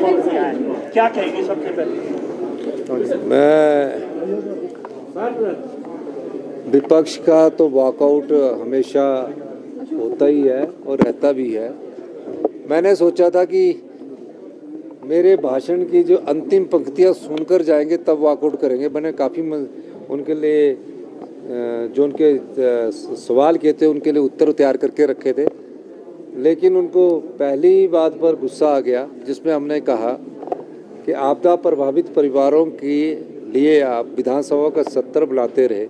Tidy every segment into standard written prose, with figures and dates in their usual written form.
Walkout किया है, क्या कहेंगे सबसे पहले? मैं विपक्ष का तो वॉकआउट हमेशा होता ही है और रहता भी है। मैंने सोचा था कि मेरे भाषण की जो अंतिम पंक्तियां सुनकर जाएंगे तब वॉकआउट करेंगे। मैंने काफ़ी उनके लिए जो उनके सवाल किए थे उनके लिए उत्तर तैयार करके रखे थे, लेकिन उनको पहली बात पर गुस्सा आ गया जिसमें हमने कहा कि आपदा प्रभावित परिवारों के लिए आप विधानसभा का सत्र बुलाते रहे,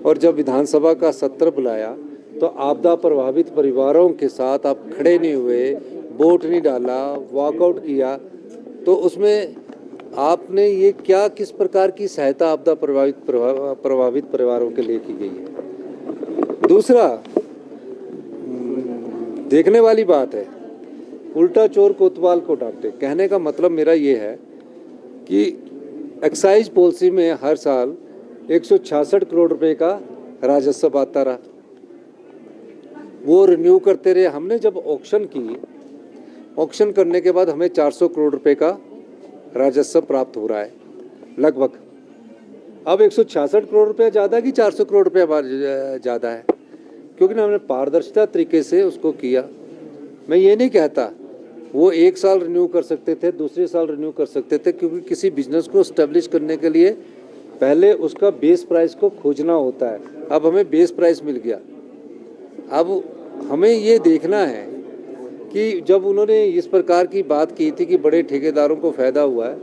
और जब विधानसभा का सत्र बुलाया तो आपदा प्रभावित परिवारों के साथ आप खड़े नहीं हुए, वोट नहीं डाला, वॉकआउट किया, तो उसमें आपने ये क्या, किस प्रकार की सहायता आपदा प्रभावित परिवारों के लिए की गई है? दूसरा, देखने वाली बात है, उल्टा चोर कोतवाल को डांटे। कहने का मतलब मेरा ये है कि एक्साइज पॉलिसी में हर साल 166 करोड़ रुपए का राजस्व आता रहा, वो रिन्यू करते रहे। हमने जब ऑक्शन की, ऑक्शन करने के बाद हमें 400 करोड़ रुपए का राजस्व प्राप्त हो रहा है लगभग। अब 166 करोड़ रुपया ज़्यादा कि 400 करोड़ रुपया ज़्यादा है, क्योंकि हमने पारदर्शिता तरीके से उसको किया। मैं ये नहीं कहता वो एक साल रिन्यू कर सकते थे, दूसरे साल रिन्यू कर सकते थे, क्योंकि किसी बिजनेस को एस्टेब्लिश करने के लिए पहले उसका बेस प्राइस को खोजना होता है। अब हमें बेस प्राइस मिल गया। अब हमें ये देखना है कि जब उन्होंने इस प्रकार की बात की थी कि बड़े ठेकेदारों को फ़ायदा हुआ है,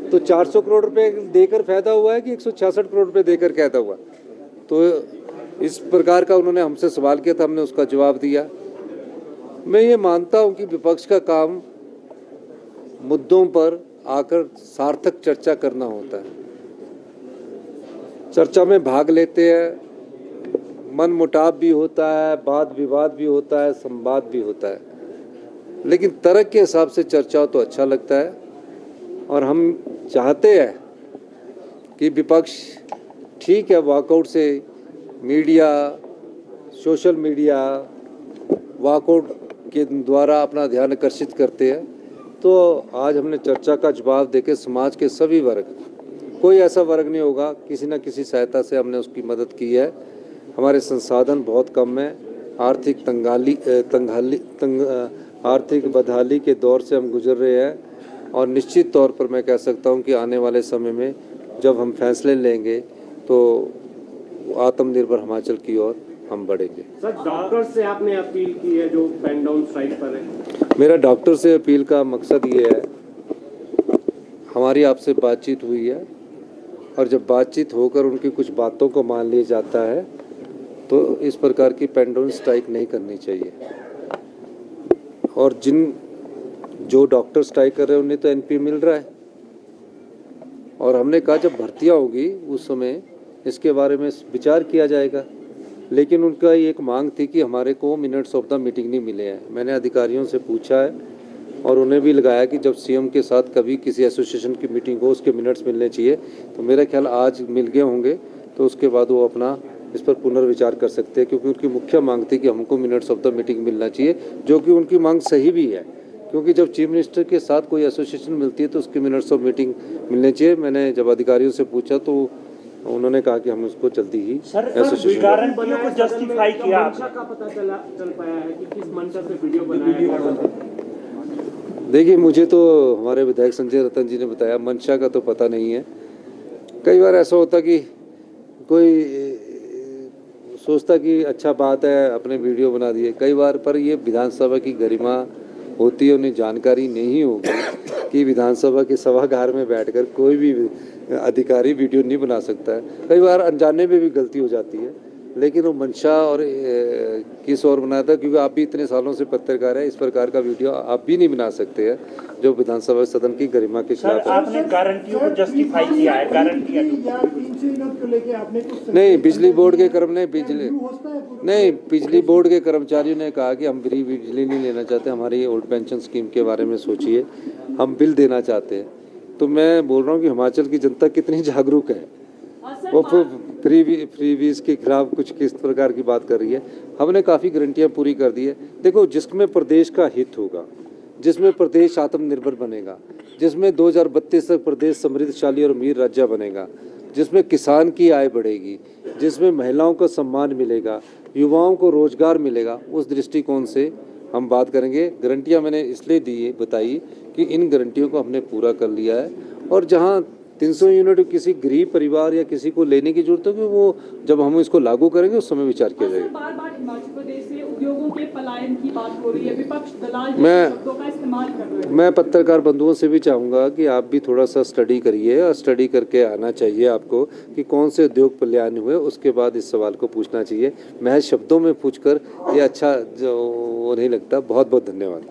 तो 400 करोड़ रुपए देकर फ़ायदा हुआ है कि 166 करोड़ रुपए देकर फ़ायदा हुआ? तो इस प्रकार का उन्होंने हमसे सवाल किया था, हमने उसका जवाब दिया। मैं ये मानता हूँ कि विपक्ष का काम मुद्दों पर आकर सार्थक चर्चा करना होता है। चर्चा में भाग लेते हैं, मन मुटाव भी होता है, वाद विवाद भी होता है, संवाद भी होता है, लेकिन तर्क के हिसाब से चर्चा हो तो अच्छा लगता है। और हम चाहते हैं कि विपक्ष, ठीक है, वॉकआउट से मीडिया, सोशल मीडिया वॉकआउट के द्वारा अपना ध्यान आकर्षित करते हैं, तो आज हमने चर्चा का जवाब देके समाज के सभी वर्ग, कोई ऐसा वर्ग नहीं होगा, किसी न किसी सहायता से हमने उसकी मदद की है। हमारे संसाधन बहुत कम है, आर्थिक बदहाली के दौर से हम गुजर रहे हैं, और निश्चित तौर पर मैं कह सकता हूं कि आने वाले समय में जब हम फैसले लेंगे तो आत्मनिर्भर हिमाचल की ओर हम बढ़ेंगे। सर, डॉक्टर से आपने अपील की है जो पेन डाउन स्ट्राइक पर है? मेरा डॉक्टर से अपील का मकसद ये है, हमारी आपसे बातचीत हुई है, और जब बातचीत होकर उनकी कुछ बातों को मान लिया जाता है तो इस प्रकार की पेन डाउन स्ट्राइक नहीं करनी चाहिए। और जो डॉक्टर स्ट्राइक कर रहे हैं उन्हें तो एनपीए मिल रहा है, और हमने कहा जब भर्तियां होगी उस समय इसके बारे में विचार किया जाएगा। लेकिन उनका एक मांग थी कि हमारे को मिनट्स ऑफ द मीटिंग नहीं मिले हैं। मैंने अधिकारियों से पूछा है और उन्हें भी लगाया कि जब सीएम के साथ कभी किसी एसोसिएशन की मीटिंग हो उसके मिनट्स मिलने चाहिए, तो मेरा ख्याल आज मिल गए होंगे, तो उसके बाद वो अपना इस पर पुनर्विचार कर सकते हैं, क्योंकि उनकी मुख्य मांग थी कि हमको मिनट्स ऑफ द मीटिंग मिलना चाहिए, जो कि उनकी मांग सही भी है, क्योंकि जब चीफ मिनिस्टर के साथ कोई एसोसिएशन मिलती है तो उसके मिनट्स ऑफ मीटिंग मिलने चाहिए। मैंने जब अधिकारियों से पूछा तो उन्होंने कहा कि हम उसको जल्दी ही एसोसिएशन को जस्टिफाई किया। मंशा का पता चल पाया है कि किस मंशा से वीडियो बनाया? देखिए, मुझे तो हमारे विधायक संजय रतन जी ने बताया, मंशा का तो पता नहीं है। कई बार ऐसा होता कि कोई सोचता कि अच्छा बात है, अपने वीडियो बना दिए कई बार, पर ये विधानसभा की गरिमा होती है, उन्हें जानकारी नहीं होगी कि विधानसभा के सभागार में बैठकर कोई भी अधिकारी वीडियो नहीं बना सकता है। कई बार अनजाने में भी गलती हो जाती है, लेकिन वो मंशा और किस और बनाया था, क्योंकि आप भी इतने सालों से पत्रकार हैं, इस प्रकार का वीडियो आप भी नहीं बना सकते हैं जो विधानसभा सदन की गरिमा के खिलाफ है। आपने गारंटियों को जस्टिफाई किया है, गारंटी नहीं, बिजली बोर्ड के बिजली बोर्ड के कर्मचारियों ने कहा कि हम फ्री बिजली नहीं लेना चाहते, हमारी ओल्ड पेंशन स्कीम के बारे में सोचिए, हम बिल देना चाहते हैं। तो मैं बोल रहा हूँ कि हिमाचल की जनता कितनी जागरूक है, वो फ्रीबीज के खिलाफ कुछ किस प्रकार की बात कर रही है। हमने काफ़ी गारंटियाँ पूरी कर दी है। देखो, जिसमें प्रदेश का हित होगा, जिसमें प्रदेश आत्मनिर्भर बनेगा, जिसमें 2032 तक प्रदेश समृद्धशाली और अमीर राज्य बनेगा, जिसमें किसान की आय बढ़ेगी, जिसमें महिलाओं को सम्मान मिलेगा, युवाओं को रोजगार मिलेगा, उस दृष्टिकोण से हम बात करेंगे। गारंटियाँ मैंने इसलिए दी बताई कि इन गारंटियों को हमने पूरा कर लिया है, और जहाँ 300 यूनिट किसी गरीब परिवार या किसी को लेने की जरूरत होगी, वो जब हम इसको लागू करेंगे उस समय विचार किया जाएगा। बार बार हिमाचल प्रदेश से उद्योगों के पलायन की बात हो रही है, विपक्ष दलाल मैं- शब्दों का इस्तेमाल कर रहे हैं। मैं पत्रकार बंधुओं से भी चाहूँगा कि आप भी थोड़ा सा स्टडी करिए, और स्टडी करके आना चाहिए आपको कि कौन से उद्योग पलायन हुए, उसके बाद इस सवाल को पूछना चाहिए। महज शब्दों में पूछकर ये अच्छा जो नहीं लगता। बहुत बहुत धन्यवाद।